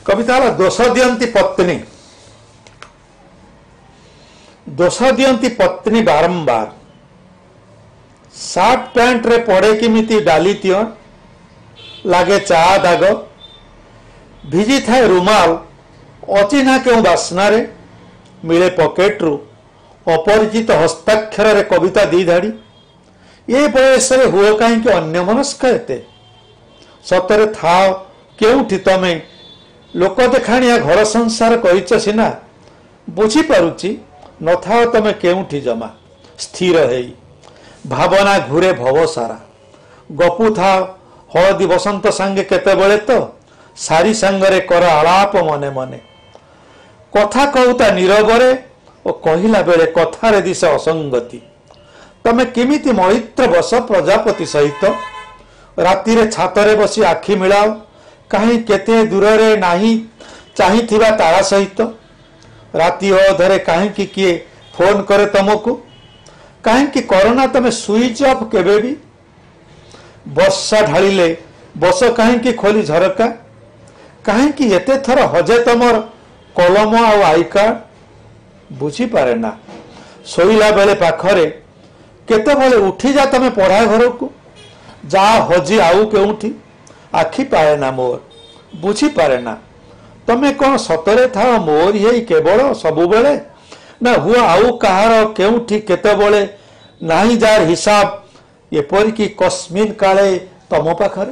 कविता दोष दियंती पत्नी। दोष दियंती पत्नी बारंबार सार्ट पैंट रे पड़े किमिति डाली तिय लागे चा दाग भिजी थाए रुमाल अचिन्हा क्यों बास्ना रे मिले पॉकेट रु अपरिचित हस्ताक्षर रे कविता दी धाड़ी ये बयस हुए कहीं अन्यमनस्क एते सतरे था केउठी तमे लोक देखाणिया घर संसार करिच सिना बुझी पारुची न था तमे केउठी जमा स्थिर हेई भावना घुरे भव सारा गपु था हळदी बसंत सांगे केते बेले तो सारी सांगरे कर आलाप मने मने कथा कहूता नीरवरे और कहिला बेले कथारे दिश असंगति तमे केमिति मैत्र बस प्रजापति सहित राति रे छातरे बसी आखि मिलाओ कहीं केते दूर रे नाही चाही थिबा तारा सहित राति अधरे कहीं कि किए फोन करे तुमको कहीं कि कोरोना तमे स्विच ऑफ केबे भी वर्षा ढालिले बस कहीं कि खोली झरका कहीं कि एते थर हजे तमर कलम आ आई कार्ड बुझी पारे ना सोईला बेले पाखरे केते बेले उठी जा तमे पढ़ा घर को जा हजी आउ केउठी आखि पाए ना मोर बुझी पारे ना तमे कौन सतरे था मोर ये केवल सबु बेले ना हुआ आउ कहार केउठी केते बेले नाही जार हिसाब एपरिकी कस्मिन काले तम पाखरे।